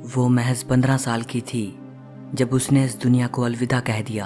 वो महज 15 साल की थी जब उसने इस दुनिया को अलविदा कह दिया।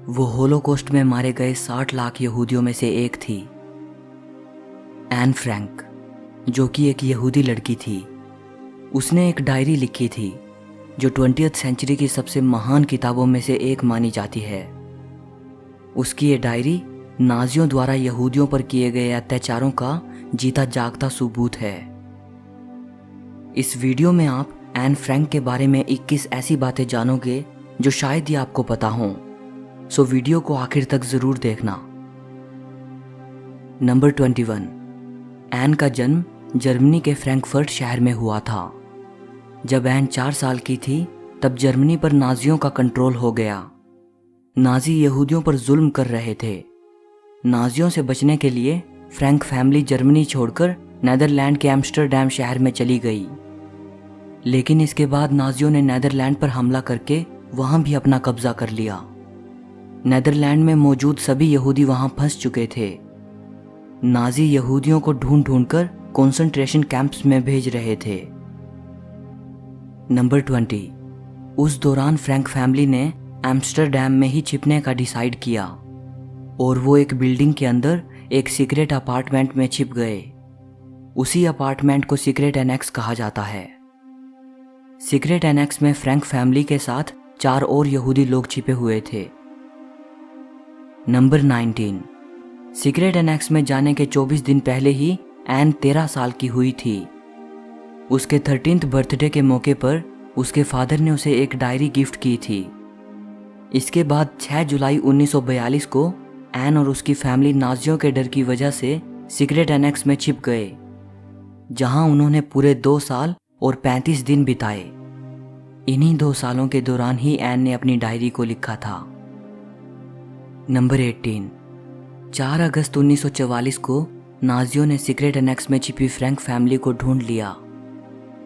वो होलोकॉस्ट में मारे गए 60 लाख यहूदियों में से एक थी। एन फ्रैंक, जो कि एक यहूदी लड़की थी, उसने एक डायरी लिखी थी जो 20वीं सेंचुरी की सबसे महान किताबों में से एक मानी जाती है। उसकी ये डायरी नाजियों द्वारा यहूदियों पर किए गए अत्याचारों का जीता जागता सबूत है। इस वीडियो में आप एन फ्रैंक के बारे में 21 ऐसी बातें जानोगे जो शायद ही आपको पता हों, सो वीडियो को आखिर तक जरूर देखना। नंबर 21। एन का जन्म जर्मनी के फ्रैंकफर्ट शहर में हुआ था। जब एन 4 साल की थी तब जर्मनी पर नाजियों का कंट्रोल हो गया। नाजी यहूदियों पर जुल्म कर रहे थे। नाजियों से बचने के लिए फ्रैंक फैमिली जर्मनी छोड़कर नेदरलैंड के एम्स्टर्डम शहर में चली गई। लेकिन इसके बाद नाजियों ने नेदरलैंड पर हमला करके वहां भी अपना कब्जा कर लिया। नेदरलैंड में मौजूद सभी यहूदी वहां फंस चुके थे। नाजी यहूदियों को ढूंढ ढूंढकर कंसंट्रेशन कैंप्स में भेज रहे थे। नंबर 20। उस दौरान फ्रैंक फैमिली ने एम्स्टर्डम में ही छिपने का डिसाइड किया और वो एक बिल्डिंग के अंदर एक सीक्रेट अपार्टमेंट में छिप गए। उसी अपार्टमेंट को सीक्रेट एनेक्स कहा जाता है। सीक्रेट एनेक्स में फ्रैंक फैमिली के साथ 4 और यहूदी लोग छिपे हुए थे। नंबर 19। सीक्रेट एनेक्स में जाने के 24 दिन पहले ही एन 13 साल की हुई थी। उसके 13th बर्थडे के मौके पर उसके फादर ने उसे एक डायरी गिफ्ट की थी। इसके बाद 6 जुलाई 1942 को एन और उसकी फैमिली नाजियों के डर की वजह से सीक्रेट एनेक्स में छिप गए, जहां उन्होंने पूरे 2 साल और 35 दिन बिताए। इन्हीं 2 सालों के दौरान ही एन ने अपनी डायरी को लिखा था। नंबर 18। 4 अगस्त 1944 को नाजियों ने सीक्रेट एनेक्स में छिपी फ्रैंक फैमिली को ढूंढ लिया।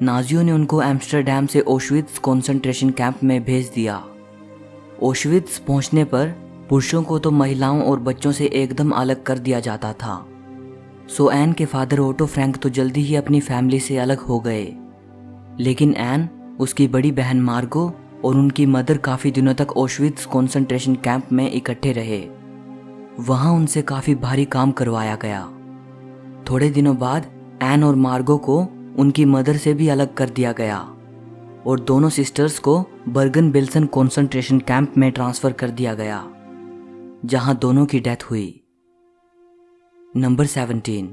नाजियों ने उनको एम्स्टर्डम से ओशविट्ज कंसंट्रेशन कैंप में भेज दिया। ओशविट्ज पहुंचने पर पुरुषों को तो महिलाओं और बच्चों से एकदम अलग कर दिया जाता था। सो एन के फादर ओटो फ्रैंक तो जल्दी ही अपनी फैमिली से अलग हो गए, लेकिन एन, उसकी बड़ी बहन मार्गो और उनकी मदर काफ़ी दिनों तक ओशविट्ज कंसंट्रेशन कैंप में इकट्ठे रहे। वहाँ उनसे काफ़ी भारी काम करवाया गया। थोड़े दिनों बाद एन और मार्गो को उनकी मदर से भी अलग कर दिया गया और दोनों सिस्टर्स को बर्गन बिल्सन कंसंट्रेशन कैंप में ट्रांसफ़र कर दिया गया, जहां दोनों की डेथ हुई। नंबर 17।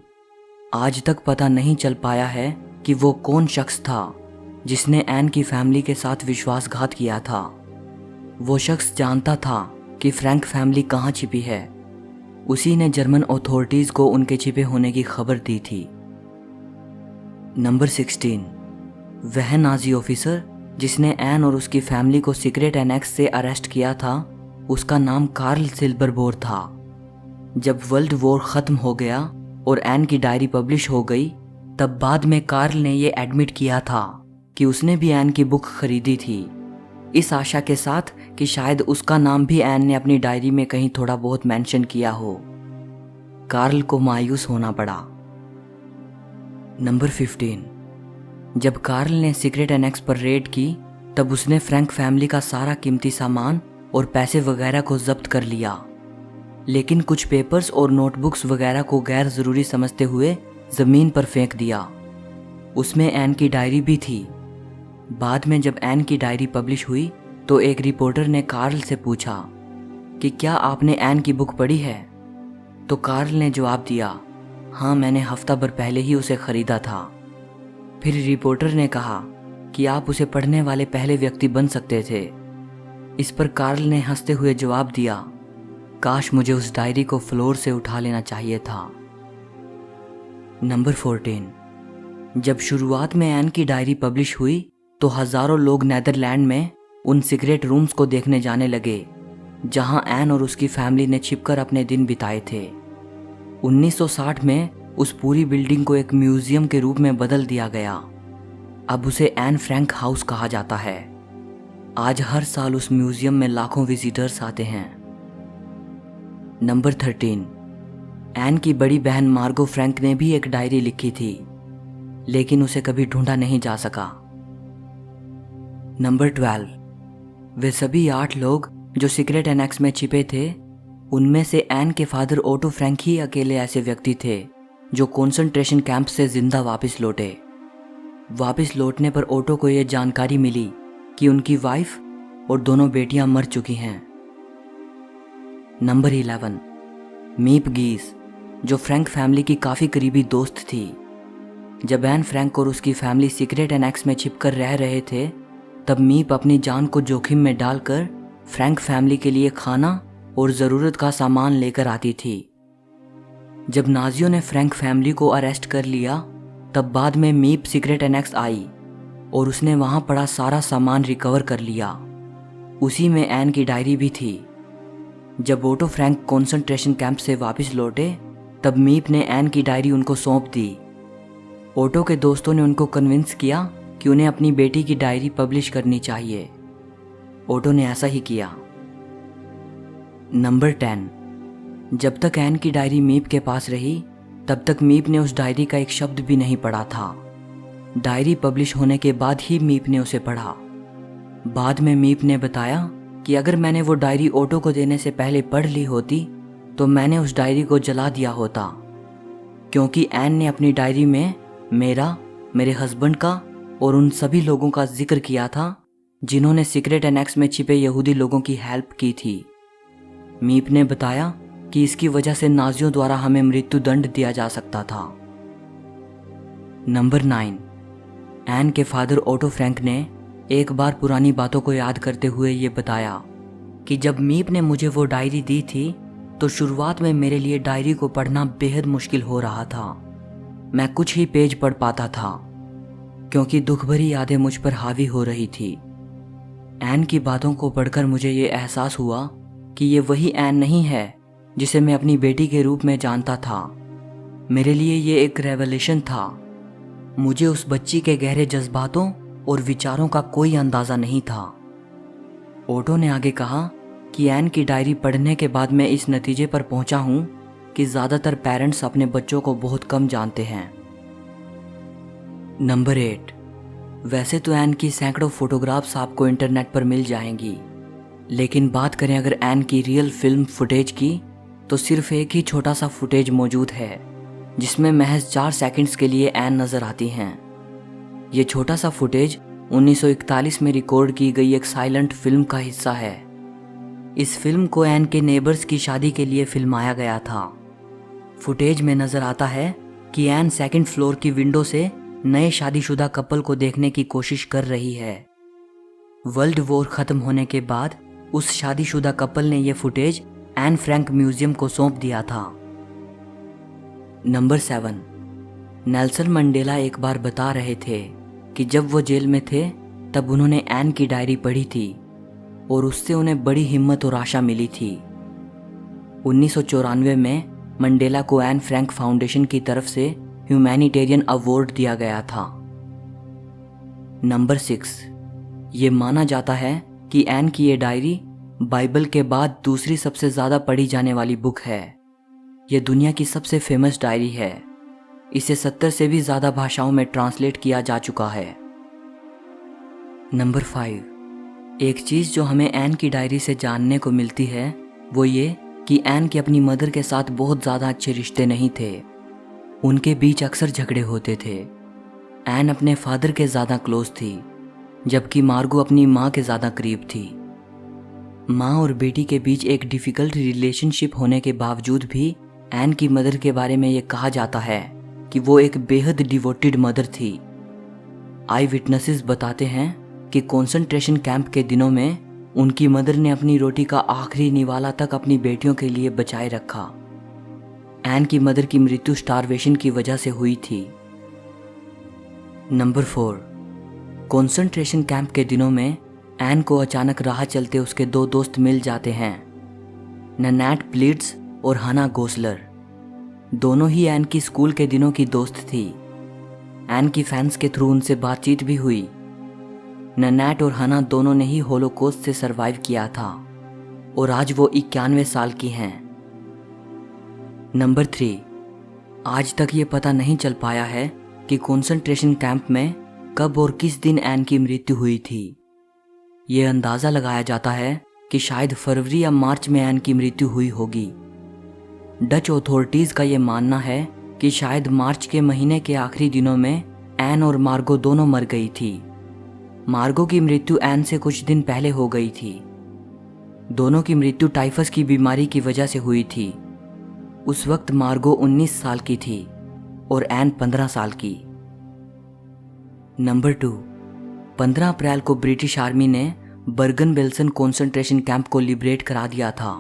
आज तक पता नहीं चल पाया है कि वो कौन शख्स था जिसने एन की फैमिली के साथ विश्वासघात किया था। वो शख्स जानता था कि फ्रैंक फैमिली कहाँ छिपी है। उसी ने जर्मन अथॉरिटीज़ को उनके छिपे होने की खबर दी थी। नंबर 16। वह नाजी ऑफिसर जिसने एन और उसकी फैमिली को सीक्रेट एनेक्स से अरेस्ट किया था, उसका नाम कार्ल सिल्बरबोर था। जब वर्ल्ड वॉर ख़त्म हो गया और एन की डायरी पब्लिश हो गई, तब बाद में कार्ल ने यह एडमिट किया था कि उसने भी एन की बुक खरीदी थी, इस आशा के साथ कि शायद उसका नाम भी एन ने अपनी डायरी में कहीं थोड़ा बहुत मेंशन किया हो। कार्ल को मायूस होना पड़ा। नंबर 15। जब कार्ल ने सीक्रेट एनेक्स पर रेड की, तब उसने फ्रैंक फैमिली का सारा कीमती सामान और पैसे वगैरह को जब्त कर लिया, लेकिन कुछ पेपर्स और नोटबुक्स वगैरह को गैर ज़रूरी समझते हुए ज़मीन पर फेंक दिया। उसमें एन की डायरी भी थी। बाद में जब एन की डायरी पब्लिश हुई तो एक रिपोर्टर ने कार्ल से पूछा कि क्या आपने एन की बुक पढ़ी है? तो कार्ल ने जवाब दिया, हाँ, मैंने हफ्ता भर पहले ही उसे ख़रीदा था। फिर रिपोर्टर ने कहा कि आप उसे पढ़ने वाले पहले व्यक्ति बन सकते थे। इस पर कार्ल ने हंसते हुए जवाब दिया, काश मुझे उस डायरी को फ्लोर से उठा लेना चाहिए था। नंबर 14। जब शुरुआत में एन की डायरी पब्लिश हुई तो हज़ारों लोग नेदरलैंड में उन सीक्रेट रूम्स को देखने जाने लगे जहां एन और उसकी फैमिली ने छिपकर अपने दिन बिताए थे। 1960 में उस पूरी बिल्डिंग को एक म्यूजियम के रूप में बदल दिया गया। अब उसे एन फ्रैंक हाउस कहा जाता है। आज हर साल उस म्यूजियम में लाखों विजिटर्स आते हैं। नंबर 13। एन की बड़ी बहन मार्गो फ्रैंक ने भी एक डायरी लिखी थी, लेकिन उसे कभी ढूंढा नहीं जा सका। नंबर 12, वे सभी 8 लोग जो सीक्रेट एनेक्स में छिपे थे, उनमें से एन के फादर ओटो फ्रैंक ही अकेले ऐसे व्यक्ति थे जो कंसंट्रेशन कैंप से जिंदा वापस लौटे। वापस लौटने पर ओटो को यह जानकारी मिली कि उनकी वाइफ और दोनों बेटियां मर चुकी हैं। नंबर 11, मीप गीस, जो फ्रैंक फैमिली की काफ़ी करीबी दोस्त थी। जब एन फ्रैंक और उसकी फैमिली सीक्रेट एनेक्स में छिपकर रह रहे थे, तब मीप अपनी जान को जोखिम में डालकर फ्रैंक फैमिली के लिए खाना और ज़रूरत का सामान लेकर आती थी। जब नाजियों ने फ्रैंक फैमिली को अरेस्ट कर लिया, तब बाद में मीप सीक्रेट एनेक्स आई और उसने वहाँ पड़ा सारा सामान रिकवर कर लिया। उसी में एन की डायरी भी थी। जब ओटो फ्रैंक कंसंट्रेशन कैंप से वापस लौटे, तब मीप ने एन की डायरी उनको सौंप दी। ओटो के दोस्तों ने उनको कन्विंस किया कि उन्हें अपनी बेटी की डायरी पब्लिश करनी चाहिए। ओटो ने ऐसा ही किया। नंबर 10, जब तक एन की डायरी मीप के पास रही, तब तक मीप ने उस डायरी का एक शब्द भी नहीं पढ़ा था। डायरी पब्लिश होने के बाद ही मीप ने उसे पढ़ा। बाद में मीप ने बताया कि अगर मैंने वो डायरी ओटो को देने से पहले पढ़ ली होती तो मैंने उस डायरी को जला दिया होता, क्योंकि एन ने अपनी डायरी में मेरा, मेरे हस्बैंड का और उन सभी लोगों का जिक्र किया था जिन्होंने सीक्रेट एनेक्स में छिपे यहूदी लोगों की हेल्प की थी। मीप ने बताया कि इसकी वजह से नाजियों द्वारा हमें मृत्यु दंड दिया जा सकता था। नंबर 9, एन के फादर ओटो फ्रैंक ने एक बार पुरानी बातों को याद करते हुए ये बताया कि जब मीप ने मुझे वो डायरी दी थी तो शुरुआत में मेरे लिए डायरी को पढ़ना बेहद मुश्किल हो रहा था। मैं कुछ ही पेज पढ़ पाता था क्योंकि दुख भरी यादें मुझ पर हावी हो रही थी। एन की बातों को पढ़कर मुझे ये एहसास हुआ कि ये वही एन नहीं है जिसे मैं अपनी बेटी के रूप में जानता था। मेरे लिए ये एक रेवलेशन था। मुझे उस बच्ची के गहरे जज्बातों और विचारों का कोई अंदाज़ा नहीं था। ओटो ने आगे कहा कि एन की डायरी पढ़ने के बाद मैं इस नतीजे पर पहुंचा हूं कि ज़्यादातर पेरेंट्स अपने बच्चों को बहुत कम जानते हैं। नंबर 8, वैसे तो एन की सैकड़ों फोटोग्राफ्स आपको इंटरनेट पर मिल जाएंगी, लेकिन बात करें अगर एन की रियल फिल्म फुटेज की, तो सिर्फ एक ही छोटा सा फुटेज मौजूद है जिसमें महज 4 सेकंड्स के लिए एन नज़र आती हैं। ये छोटा सा फुटेज 1941 में रिकॉर्ड की गई एक साइलेंट फिल्म का हिस्सा है। इस फिल्म को एन के नेबर्स की शादी के लिए फिल्माया गया था। फुटेज में नजर आता है कि एन सेकंड फ्लोर की विंडो से नए शादीशुदा कपल को देखने की कोशिश कर रही है। वर्ल्ड वॉर खत्म होने के बाद उस शादीशुदा कपल ने यह फुटेज एन फ्रैंक म्यूजियम को सौंप दिया था। नंबर 7, नेल्सन मंडेला एक बार बता रहे थे कि जब वो जेल में थे तब उन्होंने एन की डायरी पढ़ी थी और उससे उन्हें बड़ी हिम्मत और आशा मिली थी। 1994 में मंडेला को एन फ्रैंक फाउंडेशन की तरफ से ह्यूमैनिटेरियन अवार्ड दिया गया था। नंबर 6, ये माना जाता है कि एन की ये डायरी बाइबल के बाद दूसरी सबसे ज़्यादा पढ़ी जाने वाली बुक है। ये दुनिया की सबसे फेमस डायरी है। इसे 70 से भी ज़्यादा भाषाओं में ट्रांसलेट किया जा चुका है। नंबर 5, एक चीज़ जो हमें एन की डायरी से जानने को मिलती है वो ये कि एन के अपनी मदर के साथ बहुत ज़्यादा अच्छे रिश्ते नहीं थे। उनके बीच अक्सर झगड़े होते थे। एन अपने फादर के ज़्यादा क्लोज थी, जबकि मार्गो अपनी माँ के ज़्यादा करीब थी। माँ और बेटी के बीच एक डिफ़िकल्ट रिलेशनशिप होने के बावजूद भी एन की मदर के बारे में ये कहा जाता है कि वो एक बेहद डिवोटेड मदर थी। आई विटनेसेस बताते हैं कि कंसंट्रेशन कैंप के दिनों में उनकी मदर ने अपनी रोटी का आखिरी निवाला तक अपनी बेटियों के लिए बचाए रखा। एन की मदर की मृत्यु स्टारवेशन की वजह से हुई थी। नंबर 4, कंसंट्रेशन कैंप के दिनों में एन को अचानक राह चलते उसके 2 दोस्त मिल जाते हैं, नैनेट प्लिट्स और हना गोसलर। दोनों ही एन की स्कूल के दिनों की दोस्त थी। एन की फैंस के थ्रू उनसे बातचीत भी हुई। नैनेट और हना दोनों ने ही होलोकॉस्ट से सरवाइव किया था और आज वो 91 साल की हैं। नंबर 3, आज तक ये पता नहीं चल पाया है कि कंसंट्रेशन कैंप में कब और किस दिन एन की मृत्यु हुई थी। ये अंदाज़ा लगाया जाता है कि शायद फरवरी या मार्च में एन की मृत्यु हुई होगी। डच अथॉरिटीज़ का ये मानना है कि शायद मार्च के महीने के आखिरी दिनों में एन और मार्गो दोनों मर गई थी। मार्गो की मृत्यु एन से कुछ दिन पहले हो गई थी। दोनों की मृत्यु टाइफस की बीमारी की वजह से हुई थी। उस वक्त मार्गो 19 साल की थी और एन 15 साल की। नंबर 2, 15 अप्रैल को ब्रिटिश आर्मी ने बर्गन बेल्सन कॉन्सेंट्रेशन कैंप को लिबरेट करा दिया था।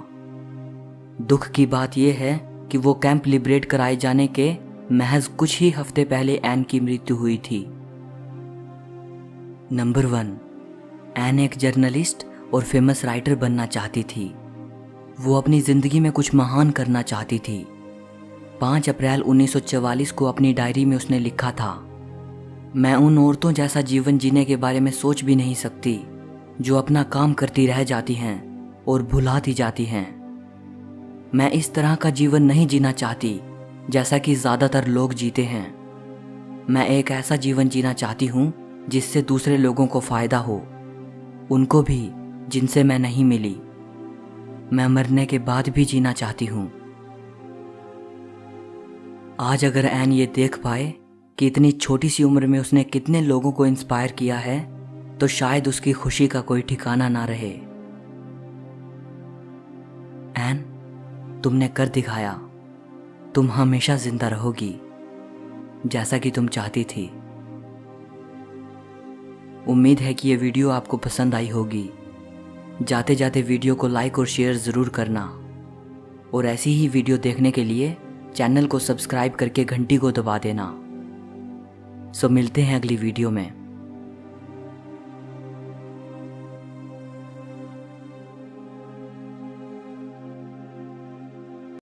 दुख की बात यह है कि वो कैंप लिबरेट कराए जाने के महज कुछ ही हफ्ते पहले एन की मृत्यु हुई थी। नंबर 1, एन एक जर्नलिस्ट और फेमस राइटर बनना चाहती थी। वो अपनी ज़िंदगी में कुछ महान करना चाहती थी। 5 अप्रैल 1944 को अपनी डायरी में उसने लिखा था, मैं उन औरतों जैसा जीवन जीने के बारे में सोच भी नहीं सकती जो अपना काम करती रह जाती हैं और भुलाती जाती हैं। मैं इस तरह का जीवन नहीं जीना चाहती जैसा कि ज़्यादातर लोग जीते हैं। मैं एक ऐसा जीवन जीना चाहती हूँ जिससे दूसरे लोगों को फ़ायदा हो, उनको भी जिनसे मैं नहीं मिली। मैं मरने के बाद भी जीना चाहती हूँ। आज अगर एन ये देख पाए कि इतनी छोटी सी उम्र में उसने कितने लोगों को इंस्पायर किया है, तो शायद उसकी खुशी का कोई ठिकाना ना रहे। एन, तुमने कर दिखाया। तुम हमेशा जिंदा रहोगी जैसा कि तुम चाहती थी। उम्मीद है कि ये वीडियो आपको पसंद आई होगी। जाते जाते वीडियो को लाइक और शेयर ज़रूर करना, और ऐसी ही वीडियो देखने के लिए चैनल को सब्सक्राइब करके घंटी को दबा देना। सो मिलते हैं अगली वीडियो में।